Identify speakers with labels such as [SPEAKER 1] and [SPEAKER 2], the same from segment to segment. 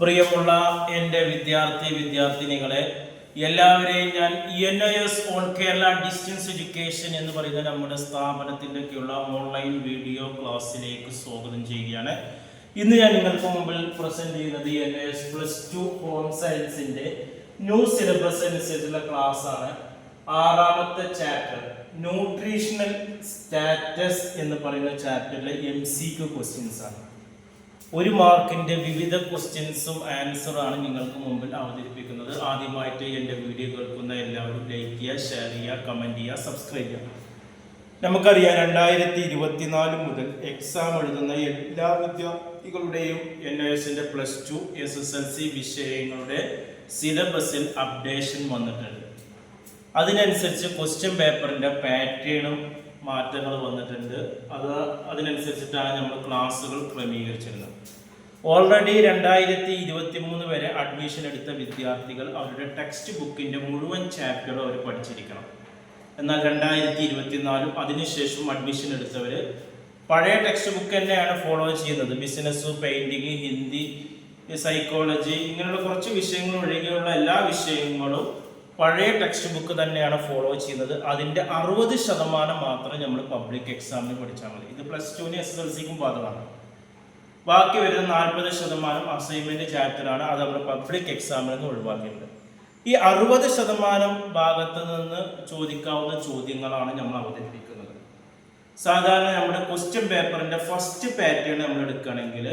[SPEAKER 1] പ്രിയമുള്ള എൻ്റെ വിദ്യാർത്ഥിനികളെ എല്ലാവരെയും ഞാൻ ENIS all Kerala distance education എന്ന് പറയുന്ന നമ്മുടെ സ്ഥാപനത്തിൻ്റെയൊക്കെയുള്ള ഓൺലൈൻ വീഡിയോ ക്ലാസ്സിലേക്ക് സ്വാഗതം ചെയ്യുകയാണ്. ഇന്ന് ഞാൻ നിങ്ങൾക്ക് മുമ്പിൽ പ്രസന്റ് ചെയ്യുന്നത് ENIS +2 ഹോം സയൻസിൻ്റെ ന്യൂ സിലബസ് അനുസരിച്ചുള്ള ക്ലാസ് ആണ്. 6ാമത്തെ ചാപ്റ്റർ ന്യൂട്രീഷണൽ സ്റ്റാറ്റസ് എന്ന് പറയുന്ന ചാപ്റ്ററിലെ MCQ ക്വസ്റ്റ്യൻസ് ആണ്. 1 മാർക്കിന്റെ വിവിധ ക്വസ്റ്റ്യൻസും ആൻസറാണ് നിങ്ങൾക്ക് മുമ്പിൽ അവതരിപ്പിക്കുന്നത്. ആദ്യമായിട്ട് എൻ്റെ വീഡിയോ കേൾക്കുന്ന എല്ലാവരും ലൈക്ക് ചെയ്യുക, ഷെയർ ചെയ്യുക, കമൻറ്റ് ചെയ്യുക, സബ്സ്ക്രൈബ് ചെയ്യുക. നമുക്കറിയാം 2024 മുതൽ എക്സാം എഴുതുന്ന എല്ലാ വിദ്യാർത്ഥികളുടെയും NISന്റെ +2 SSLC വിഷയങ്ങളുടെ സിലബസിൽ അപ്ഡേഷൻ വന്നിട്ടുണ്ട്. അതിനനുസരിച്ച് ക്വസ്റ്റ്യൻ പേപ്പറിൻ്റെ പാറ്റേണും മാറ്റങ്ങൾ വന്നിട്ടുണ്ട്. അതിനനുസരിച്ചിട്ടാണ് നമ്മൾ ക്ലാസ്സുകൾ ക്രമീകരിച്ചിരുന്നത്. ഓൾറെഡി 2023 വരെ അഡ്മിഷൻ എടുത്ത വിദ്യാർത്ഥികൾ അവരുടെ ടെക്സ്റ്റ് ബുക്കിൻ്റെ മുഴുവൻ ചാപ്റ്ററും അവർ പഠിച്ചിരിക്കണം. എന്നാൽ 2024 അതിനുശേഷം അഡ്മിഷൻ എടുത്തവർ പഴയ ടെക്സ്റ്റ് ബുക്ക് തന്നെയാണ് ഫോളോ ചെയ്യുന്നത്. ബിസിനസ്, പെയിൻറ്റിങ്, ഹിന്ദി, സൈക്കോളജി ഇങ്ങനെയുള്ള കുറച്ച് വിഷയങ്ങൾ ഒഴികെയുള്ള എല്ലാ വിഷയങ്ങളും പഴയ ടെക്സ്റ്റ് ബുക്ക് തന്നെയാണ് ഫോളോ ചെയ്യുന്നത്. അതിൻ്റെ 60% മാത്രം നമ്മൾ പബ്ലിക് എക്സാമിന് പഠിച്ചാൽ മതി. ഇത് +2ന് SSLCക്കും ബാധകമാണ്. ബാക്കി വരുന്ന 40% അസൈൻമെൻറ്റ് ചാപ്റ്ററാണ്. അത് നമ്മൾ പബ്ലിക് എക്സാമിൽ നിന്ന് ഒഴിവാക്കിയിട്ടുണ്ട്. ഈ 60% ഭാഗത്ത് നിന്ന് ചോദിക്കാവുന്ന ചോദ്യങ്ങളാണ് നമ്മൾ അവതരിപ്പിക്കുന്നത്. സാധാരണ നമ്മുടെ ക്വസ്റ്റ്യൻ പേപ്പറിൻ്റെ ഫസ്റ്റ് പാറ്റേൺ നമ്മൾ എടുക്കുകയാണെങ്കിൽ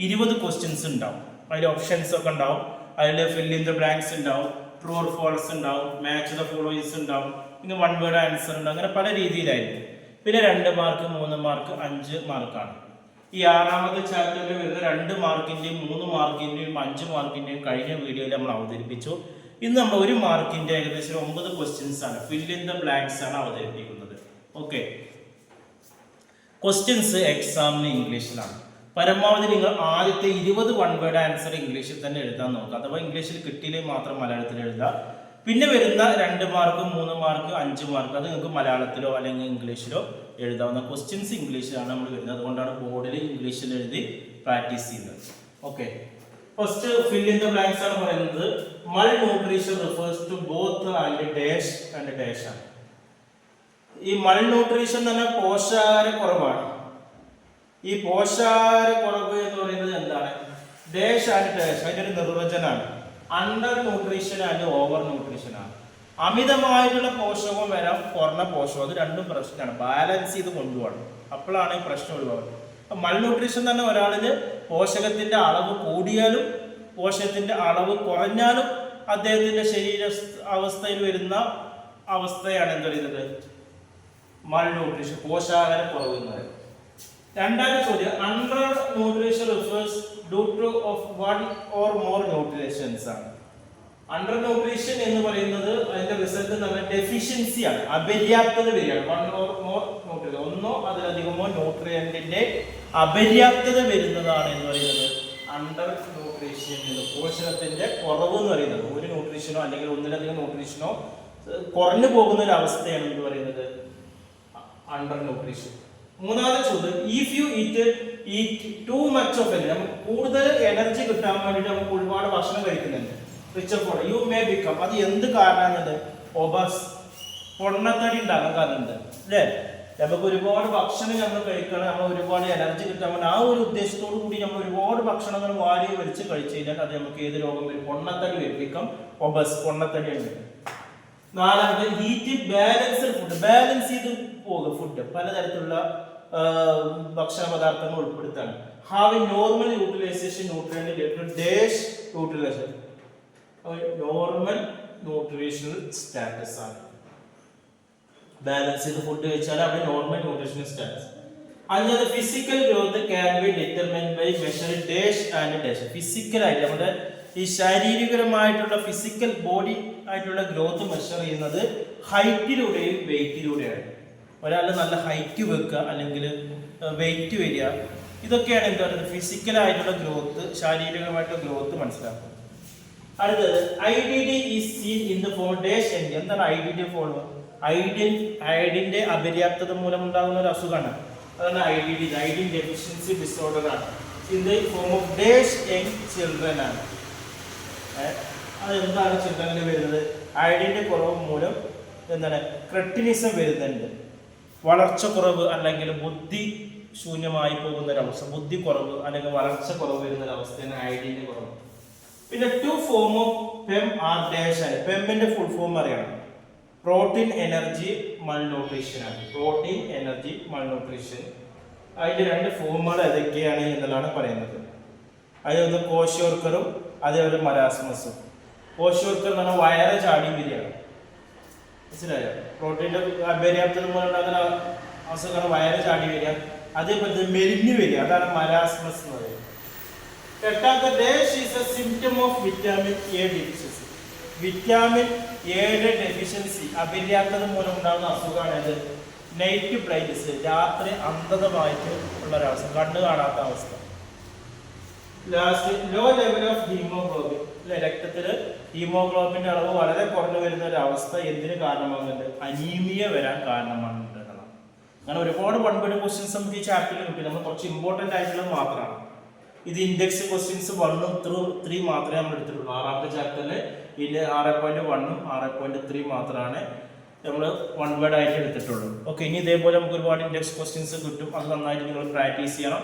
[SPEAKER 1] 20 ക്വസ്റ്റ്യൻസ് ഉണ്ടാവും. അതിൽ ഓപ്ഷൻസ് ഒക്കെ ഉണ്ടാവും. അതിൽ ഫിൽ ഇൻ ദ ബ്ലാങ്ക്സ് ഉണ്ടാവും, ട്രൂ ഓർ ഫോൾസ് ഉണ്ടാവും, മാച്ച് ദ ഫോളോയിങ്സ് ഉണ്ടാവും, പിന്നെ 1 വേർഡ് ആൻസർ ഉണ്ടാവും. അങ്ങനെ പല രീതിയിലായിരിക്കും. പിന്നെ 2 മാർക്ക്, 3 മാർക്ക്, 5 മാർക്കാണ്. ഈ 6ാമത്തെ ചാപ്റ്ററിൽ വരുന്ന 2 മാർക്കിൻ്റെയും 3 മാർക്കിൻ്റെയും 5 മാർക്കിൻ്റെയും കഴിഞ്ഞ വീഡിയോയിൽ നമ്മൾ അവതരിപ്പിച്ചു. ഇന്ന് നമ്മൾ 1 മാർക്കിൻ്റെ ഏകദേശം 9 ക്വസ്റ്റ്യൻസ് ആണ്, ഫിൽ ഇൻ ദ ബ്ലാങ്ക്സ് ആണ് അവതരിപ്പിക്കുന്നത്. ഓക്കെ, ക്വസ്റ്റ്യൻസ് എക്സാമിന് ഇംഗ്ലീഷിലാണ്. പരമാവധി നിങ്ങൾ ആദ്യത്തെ 20 1 വേർഡ് ആൻസർ ഇംഗ്ലീഷിൽ തന്നെ എഴുതാൻ നോക്കുക. അഥവാ ഇംഗ്ലീഷിൽ കിട്ടിയില്ലെങ്കിൽ മാത്രം മലയാളത്തിൽ എഴുതുക. പിന്നെ വരുന്ന 2 മാർക്ക്, 3 മാർക്ക്, 5 മാർക്ക് അത് നിങ്ങൾക്ക് മലയാളത്തിലോ അല്ലെങ്കിൽ ഇംഗ്ലീഷിലോ എഴുതാവുന്ന ക്വസ്റ്റ്യൻസ് ഇംഗ്ലീഷിലാണ് നമ്മൾ വരുന്നത്. അതുകൊണ്ടാണ് ബോർഡിൽ ഇംഗ്ലീഷിൽ എഴുതി പ്രാക്ടീസ് ചെയ്യുന്നത്. Okay, first fill in the blanks ആണ് പറയുന്നത്. Malnutrition refers to both and dash and dash ആണ്. ഈ മൾ ന്യൂട്രീഷൻ തന്നെ പോഷകാഹാരക്കുറവാണ്. ഈ പോഷകാഹാരക്കുറവ് എന്ന് പറയുന്നത് എന്താണ്? ഡാഷ് ആൻഡ് ഡാഷ് അതിൻ്റെ ഒരു നിർവചനമാണ്. Under nutrition and over nutrition ആണ്. അമിതമായിട്ടുള്ള പോഷകവും വരാം, കുറഞ്ഞ പോഷകം, അത് രണ്ടും പ്രശ്നമാണ്. ബാലൻസ് ചെയ്ത് കൊണ്ടുപോകണം, അപ്പോഴാണ് ഈ പ്രശ്നം ഒഴിവാകുന്നത്. അപ്പം മൾ ന്യൂട്രീഷൻ തന്നെ ഒരാളിന് പോഷകത്തിൻ്റെ അളവ് കൂടിയാലും പോഷകത്തിൻ്റെ അളവ് കുറഞ്ഞാലും അദ്ദേഹത്തിൻ്റെ ശരീര അവസ്ഥയിൽ വരുന്ന അവസ്ഥയാണ് എന്ത് പറയുന്നത്? മൾ ന്യൂട്രീഷൻ, പോഷകാഹാരക്കുറവ് എന്ന് പറയുന്നത്. 2ാമത്തെ ചോദ്യം under nutrition refers due two of 1 or more nutritions ആണ്. അണ്ടർ ന്യൂട്രീഷൻ എന്ന് പറയുന്നത് അതിന്റെ റിസൾട്ട് നല്ല ഡെഫിഷ്യൻസിയാണ്, അപര്യാപ്തത വരികയാണ്. 1 or more ന്യൂട്രീഷൻ, ഒന്നോ അതിലധികമോ ന്യൂട്രിയന്റിന്റെ അപര്യാപ്തത വരുന്നതാണ് എന്ന് പറയുന്നത് അണ്ടർ ന്യൂട്രീഷൻ എന്ന്. പോഷകത്തിന്റെ കുറവ് എന്ന് പറയുന്നത് ഒരു ന്യൂട്രീഷനോ അല്ലെങ്കിൽ ഒന്നിലധികം ന്യൂട്രീഷനോ കുറഞ്ഞു പോകുന്ന ഒരു അവസ്ഥയാണ് എന്ന് പറയുന്നത് അണ്ടർ ന്യൂട്രീഷൻ. 3ാമത്തെ ചോദ്യം if you eat too much of energy, നമുക്ക് കൂടുതൽ എനർജി കിട്ടാൻ വേണ്ടിയിട്ട് നമുക്ക് ഒരുപാട് ഭക്ഷണം കഴിക്കുന്നുണ്ട്, rich of you may become, അത് എന്ത് കാരണമാണ്? ഒബസ്, പൊണ്ണത്തടി ഉണ്ടാകാൻ കാരണമുണ്ട് അല്ലേ? നമുക്ക് ഒരുപാട് ഭക്ഷണം നമ്മൾ കഴിക്കണം, നമ്മൾ ഒരുപാട് എനർജി കിട്ടാൻ വേണ്ടി ആ ഒരു ഉദ്ദേശത്തോടു കൂടി നമ്മൾ ഒരുപാട് ഭക്ഷണങ്ങൾ വാരി വലിച്ച് കഴിച്ചു കഴിഞ്ഞാൽ അത് നമുക്ക് ഏത് രോഗം വരും? പൊണ്ണത്തടി വരും. ബിക്കം ഒബസ്, പൊണ്ണത്തടിയാണ് വരും. 4ാമത് ഈറ്റ് ബാലൻസ്ഡ് ഫുഡ്, ബാലൻസ് ചെയ്ത് പോകുക ഫുഡ്, പലതരത്തിലുള്ള ഭക്ഷണ പദാർത്ഥങ്ങൾ ഉൾപ്പെടുത്താണ്. Having normal utilisation nutrient dash utilisation, normal nutritional status ആണ്. ബാലൻസ് ചെയ്ത് ഫുഡ് കഴിച്ചാൽ അവിടെ നോർമൽ ന്യൂട്രീഷണൽ സ്റ്റാറ്റസ്. 5ാമത് physical growth can be determined by measuring dash and dash. ഫിസിക്കലായിട്ട് നമ്മുടെ ഈ ശാരീരികപരമായിട്ടുള്ള ഫിസിക്കൽ ബോഡി ആയിട്ടുള്ള ഗ്രോത്ത് മെഷർ ചെയ്യുന്നത് ഹൈറ്റിലൂടെയും വെയിറ്റിലൂടെയാണ്. ഒരാൾ നല്ല ഹൈറ്റ് വെക്കുക അല്ലെങ്കിൽ വെയിറ്റ് വരിക, ഇതൊക്കെയാണ് എന്താ പറയുന്നത് ഫിസിക്കലായിട്ടുള്ള ഗ്രോത്ത്, ശാരീരികമായിട്ടുള്ള ഗ്രോത്ത് മനസ്സിലാക്കുക. അടുത്തത് IDD is seen in the for dash end. എന്താണ് IDD ഫോളോ? അയഡിന്റെ അപര്യാപ്തത മൂലം ഉണ്ടാകുന്ന ഒരു അസുഖമാണ്. അതാണ് IDD, അയഡിൻ ഡെഫിഷ്യൻസി ഡിസോർഡർ ആണ്. In the form of dash young children ആണ്. അതെന്താണ് ചിൽഡ്രനിൽ വരുന്നത്? ഐഡിൻ്റെ കുറവ് മൂലം എന്താണ് ക്രെട്ടിനിസം വരുന്നുണ്ട്. വളർച്ച കുറവ് അല്ലെങ്കിൽ ബുദ്ധി ശൂന്യമായി പോകുന്ന ഒരവസ്ഥ, ബുദ്ധി കുറവ് അല്ലെങ്കിൽ വളർച്ച കുറവ് വരുന്ന ഒരവസ്ഥയാണ് ഐഡിൻ്റെ കുറവ്. പിന്നെ two form of PEM are dash ആണ്. പെമ്മിന്റെ ഫുൾ ഫോം അറിയണം. പ്രോട്ടീൻ എനർജി മൾന്യൂട്രീഷൻ ആണ്. Protein energy malnutrition. അതിന്റെ രണ്ട് ഫോമുകൾ ഏതൊക്കെയാണ് എന്നുള്ളതാണ് പറയുന്നത്. അതിലൊന്ന് കോശോർക്കറും അതേപോലെ മരാസ്മസും. കോശോർക്കർ എന്ന് പറഞ്ഞാൽ വയറ് ചാടി വരികയാണ്, മനസ്സിലായോ? പ്രോട്ടീൻ്റെ അപര്യാപ്തത മൂലം ഉണ്ടാകുന്ന അസുഖമാണ് വയറ് ചാടി വരിക. അതേപോലെ മെലിഞ്ഞു വരിക, അതാണ് മരാസ്മസ് എന്ന് പറയുന്നത്. എട്ടാമത്തെ dash is A symptom of vitamin A deficiency. Vitamin എയുടെ ഡെഫിഷ്യൻസി അപര്യാപ്തത മൂലം ഉണ്ടാകുന്ന അസുഖമാണ് ഇത് നൈറ്റ് ബ്ലൈൻഡ്നസ്, രാത്രി അന്ധതമായിട്ട് ഉള്ള ഒരവസ്ഥ, കണ്ണ് കാണാത്ത അവസ്ഥ. Last low level of haemoglobin. രക്തത്തിൽ ഹീമോഗ്ലോബിൻ്റെ അളവ് വളരെ കുറഞ്ഞു വരുന്ന ഒരു അവസ്ഥ എന്തിന് കാരണമാകുന്നുണ്ട്? അനീമിയ വരാൻ കാരണമാകുന്നുണ്ട് എന്നതാണ്. അങ്ങനെ ഒരുപാട് 1 word ക്വസ്റ്റ്യൻസ് നമുക്ക് ഈ ചാപ്റ്ററിൽ കിട്ടി. നമ്മൾ കുറച്ച് ഇമ്പോർട്ടൻ്റ് ആയിട്ടുള്ളത് മാത്രമാണ്. ഇത് ഇൻഡെക്സ് ക്വസ്റ്റ്യൻസ് 1 through 3 മാത്രമേ നമ്മൾ എടുത്തിട്ടുള്ളൂ. 6ാമത്തെ ചാപ്റ്ററിൽ ഇതിൽ 6.1ഉം 6.3 മാത്രമാണ് നമ്മൾ 1 word ആയിട്ട് എടുത്തിട്ടുള്ളൂ. ഓക്കെ, ഇനി ഇതേപോലെ നമുക്ക് ഒരുപാട് ഇൻഡെക്സ് ക്വസ്റ്റ്യൻസ് കിട്ടും. അത് നന്നായിട്ട് നിങ്ങൾ പ്രാക്ടീസ് ചെയ്യണം.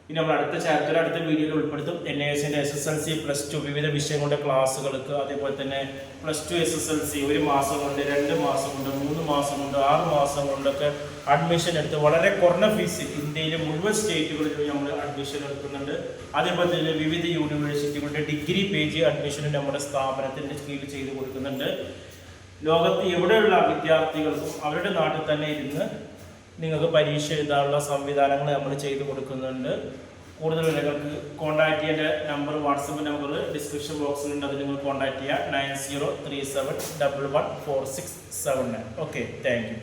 [SPEAKER 1] ഇനി നമ്മൾ അടുത്ത ചാപ്റ്റർ അടുത്ത വീഡിയോയിൽ ഉൾപ്പെടുത്തും. NASന്റെ SSLC +2 വിവിധ വിഷയങ്ങളുടെ ക്ലാസ്സുകൾക്ക്, അതേപോലെ തന്നെ +2 SSLC 1 മാസം കൊണ്ട്, 2 മാസം കൊണ്ട്, 3 മാസം കൊണ്ട്, 6 മാസം കൊണ്ടൊക്കെ അഡ്മിഷൻ എടുത്ത് വളരെ കുറഞ്ഞ ഫീസിൽ ഇന്ത്യയിലെ മുഴുവൻ സ്റ്റേറ്റുകളിലും നമ്മൾ അഡ്മിഷൻ എടുക്കുന്നുണ്ട്. അതേപോലെ തന്നെ വിവിധ യൂണിവേഴ്സിറ്റികളുടെ ഡിഗ്രി പേജ് അഡ്മിഷനും നമ്മുടെ സ്ഥാപനത്തിൻ്റെ കീഴിൽ ചെയ്ത് കൊടുക്കുന്നുണ്ട്. ലോകത്ത് എവിടെയുള്ള വിദ്യാർത്ഥികൾക്കും അവരുടെ നാട്ടിൽ തന്നെ ഇരുന്ന് നിങ്ങൾക്ക് പരീക്ഷ എഴുതാനുള്ള സംവിധാനങ്ങൾ നമ്മൾ ചെയ്ത് കൊടുക്കുന്നുണ്ട്. കൂടുതൽ വിവരങ്ങൾക്ക് കോൺടാക്ട് ചെയ്യേണ്ട നമ്പർ, വാട്സപ്പ് നമ്പർ ഡിസ്ക്രിപ്ഷൻ ബോക്സിലുണ്ട്. അത് നിങ്ങൾ കോൺടാക്ട് ചെയ്യുക 9037111467. Okay, thank you.